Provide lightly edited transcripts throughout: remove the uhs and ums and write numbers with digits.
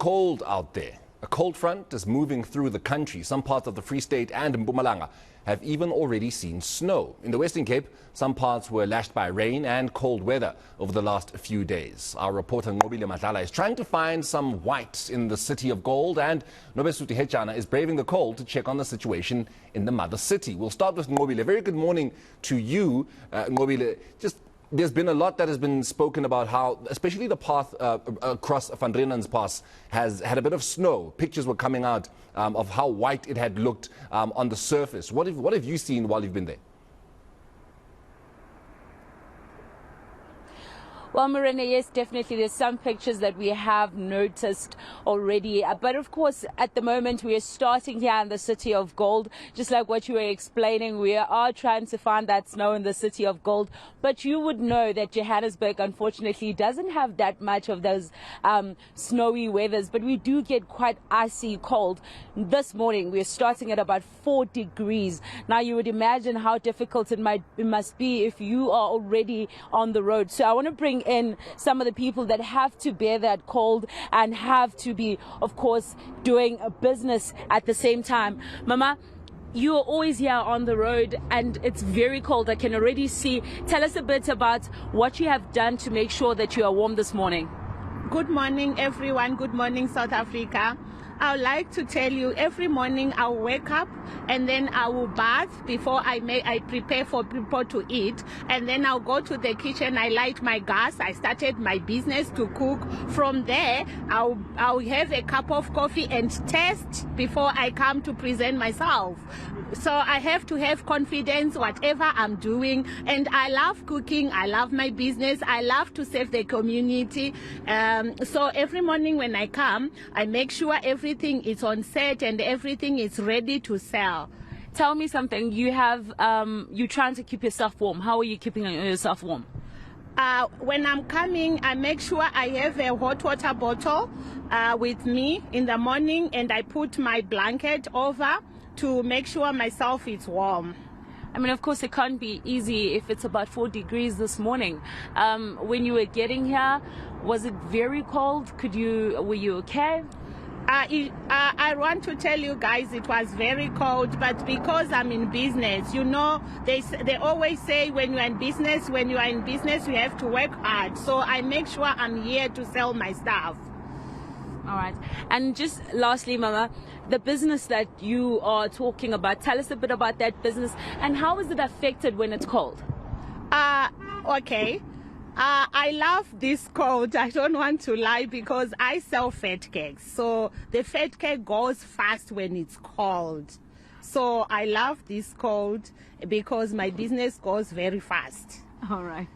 cold out there. A cold front is moving through the country. Some parts of the Free State and Mpumalanga have even already seen snow. In the Western Cape, some parts were lashed by rain and cold weather over the last few days. Our reporter Nqobile Madlala is trying to find some white in the city of gold, and Nobesuthu Hejana is braving the cold to check on the situation in the mother city. We'll start with Nqobile. Very good morning to you, Nqobile. There's been a lot that has been spoken about how, especially the path across Van Rynen's Pass has had a bit of snow. Pictures were coming out of how white it had looked on the surface. What have you seen while you've been there? Well, Marina, yes, definitely. There's some pictures that we have noticed already. But of course, at the moment, we are starting here in the city of gold. Just like what you were explaining, we are trying to find that snow in the city of gold. But you would know that Johannesburg, unfortunately, doesn't have that much of those snowy weathers. But we do get quite icy cold. This morning, we're starting at about 4 degrees. Now, you would imagine how difficult it must be if you are already on the road. So I want to bring in some of the people that have to bear that cold and have to be, of course, doing a business at the same time. Mama, you are always here on the road and it's very cold. I can already see. Tell us a bit about what you have done to make sure that you are warm this morning. Good morning, everyone. Good morning, South Africa. I would like to tell you, every morning I'll wake up and then I will bath before I prepare for people to eat, and then I'll go to the kitchen. I light my gas. I started my business to cook. From there, I'll have a cup of coffee and test before I come to present myself. So I have to have confidence whatever I'm doing, and I love cooking. I love my business. I love to serve the community. So every morning when I come, I make sure everything is on set and everything is ready to sell. Tell me something. You have you're trying to keep yourself warm. How are you keeping yourself warm? When I'm coming, I make sure I have a hot water bottle with me in the morning, and I put my blanket over to make sure myself is warm. I mean, of course, it can't be easy if it's about 4 degrees this morning. When you were getting here, was it very cold? Were you okay? I want to tell you guys it was very cold, but because I'm in business, you know, they always say when you are in business, you have to work hard. So I make sure I'm here to sell my stuff. All right. And just lastly, Mama, the business that you are talking about, tell us a bit about that business and how is it affected when it's cold? Okay. I love this cold. I don't want to lie because I sell fat cakes. So the fat cake goes fast when it's cold. So I love this cold because my business goes very fast. All right.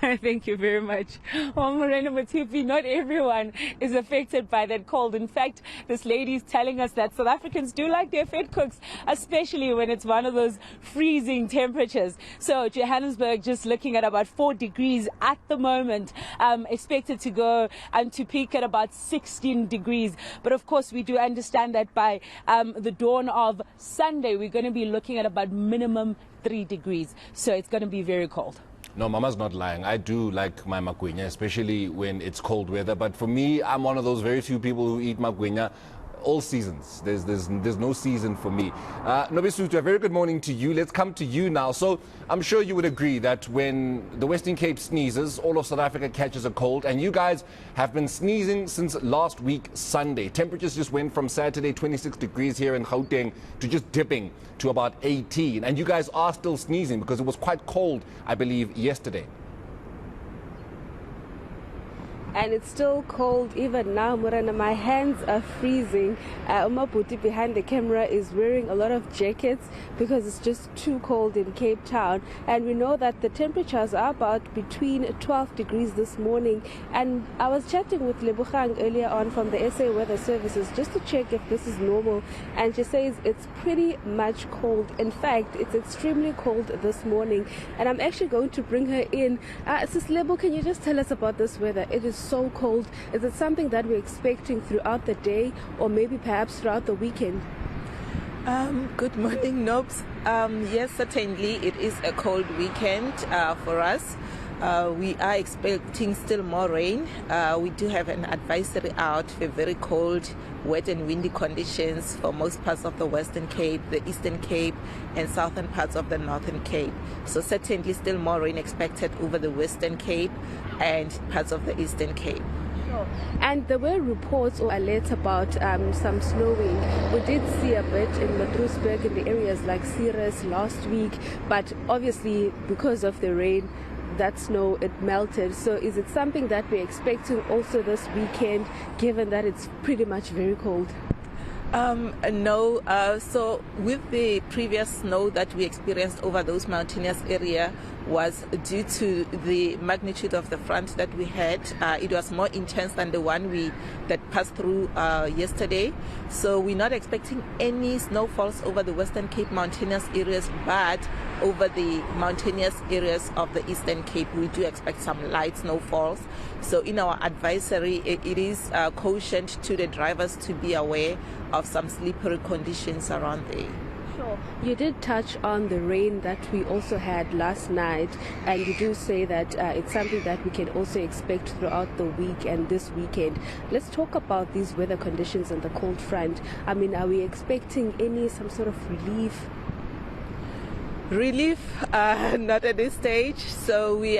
Thank you very much. Well, Morena Matupi, not everyone is affected by that cold. In fact, this lady is telling us that South Africans do like their fat cooks, especially when it's one of those freezing temperatures. So Johannesburg just looking at about 4 degrees at the moment, expected to go and to peak at about 16 degrees. But of course, we do understand that by the dawn of Sunday, we're going to be looking at about minimum 3 degrees. So it's going to be very cold. No, Mama's not lying. I do like my magwinya, especially when it's cold weather. But for me, I'm one of those very few people who eat magwinya all seasons. There's no season for me. Nobesuthu, a very good morning to you. Let's come to you now. So I'm sure you would agree that when the Western Cape sneezes, all of South Africa catches a cold. And you guys have been sneezing since last week, Sunday. Temperatures just went from Saturday, 26 degrees here in Gauteng, to just dipping to about 18. And you guys are still sneezing because it was quite cold, I believe, yesterday. And it's still cold even now, Murana. My hands are freezing. Umabuti behind the camera is wearing a lot of jackets because it's just too cold in Cape Town. And we know that the temperatures are about between 12 degrees this morning. And I was chatting with Lebuchang earlier on from the SA Weather Services just to check if this is normal. And she says it's pretty much cold. In fact, it's extremely cold this morning. And I'm actually going to bring her in. Sis Lebu, can you just tell us about this weather? It is so cold. Is it something that we're expecting throughout the day or maybe perhaps throughout the weekend? Good morning, Nobs. Yes, certainly it is a cold weekend for us. We are expecting still more rain. We do have an advisory out for very cold, wet and windy conditions for most parts of the Western Cape, the Eastern Cape and southern parts of the Northern Cape. So certainly still more rain expected over the Western Cape and parts of the Eastern Cape. And there were reports or alerts about some snowing. We did see a bit in Madrusburg in the areas like Ceres last week, but obviously because of the rain, that snow, it melted. So is it something that we're expecting also this weekend, given that it's pretty much very cold? No. So with the previous snow that we experienced over those mountainous area was due to the magnitude of the front that we had. It was more intense than the one that passed through yesterday. So we're not expecting any snowfalls over the Western Cape mountainous areas, but over the mountainous areas of the Eastern Cape, we do expect some light snowfalls. So in our advisory, it is cautioned to the drivers to be aware of some slippery conditions around there. Sure. You did touch on the rain that we also had last night, and you do say that it's something that we can also expect throughout the week and this weekend. Let's talk about these weather conditions and the cold front. I mean, are we expecting some sort of relief? Not at this stage. So we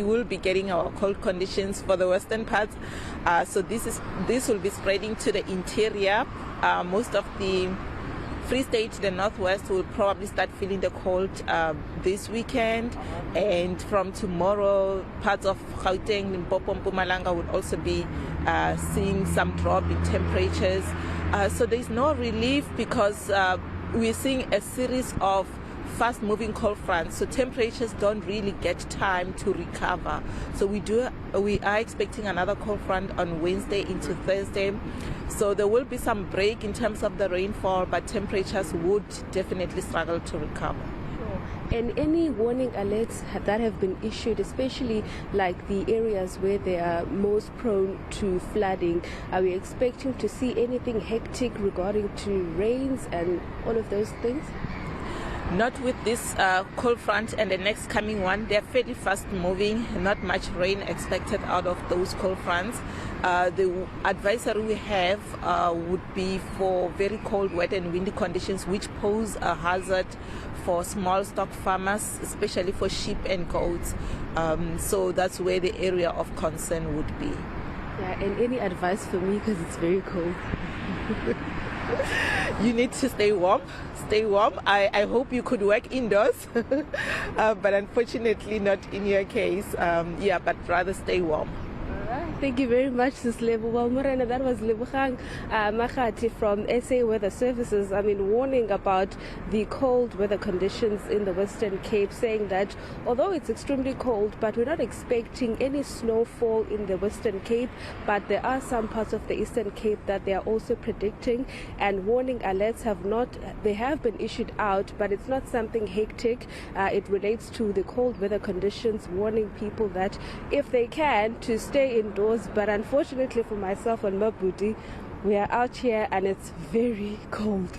will be getting our cold conditions for the western parts. So this will be spreading to the interior. Most of the Free State, the northwest, will probably start feeling the cold this weekend, and from tomorrow, parts of Gauteng, Limpopo, Mpumalanga will also be seeing some drop in temperatures. So there's no relief because we're seeing a series of fast-moving cold fronts, so temperatures don't really get time to recover. So we are expecting another cold front on Wednesday into Thursday. So there will be some break in terms of the rainfall, but temperatures would definitely struggle to recover. And any warning alerts that have been issued, especially like the areas where they are most prone to flooding, are we expecting to see anything hectic regarding to rains and all of those things? Not with this cold front and the next coming one. They're fairly fast moving, not much rain expected out of those cold fronts. The advisory we have would be for very cold, wet and windy conditions, which pose a hazard for small stock farmers, especially for sheep and goats. So that's where the area of concern would be. Yeah, and any advice for me, because it's very cold? You need to stay warm. Stay warm. I hope you could work indoors, but unfortunately not in your case. But rather stay warm. Thank you very much, Sis Lebo. Morena, that was Lebogang Makgati from SA Weather Services. Warning about the cold weather conditions in the Western Cape, saying that although it's extremely cold, but we're not expecting any snowfall in the Western Cape, but there are some parts of the Eastern Cape that they are also predicting, and warning alerts have been issued out, but it's not something hectic. It relates to the cold weather conditions, warning people that if they can, to stay indoors. But unfortunately for myself and Mabuti, we are out here and it's very cold.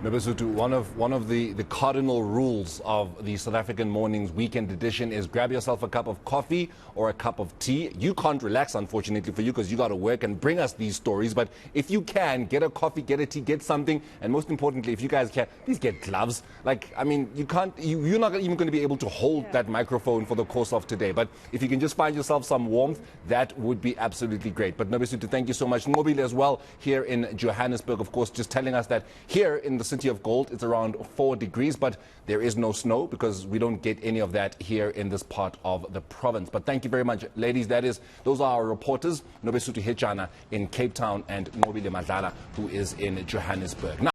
Nobesuthu, one of the cardinal rules of the South African Mornings Weekend Edition is grab yourself a cup of coffee or a cup of tea. You can't relax, unfortunately for you, because you got to work and bring us these stories. But if you can, get a coffee, get a tea, get something, and most importantly, if you guys can, please get gloves. You're not even going to be able to hold that microphone for the course of today. But if you can just find yourself some warmth, that would be absolutely great. But Nobesuthu, thank you so much. Nqobile as well here in Johannesburg, of course, just telling us that here in the City of Gold, it's around 4 degrees, but there is no snow because we don't get any of that here in this part of the province. But thank you very much, ladies. Those are our reporters, Nobesuthu Hejana in Cape Town and Nqobile Madlala, who is in Johannesburg. Now,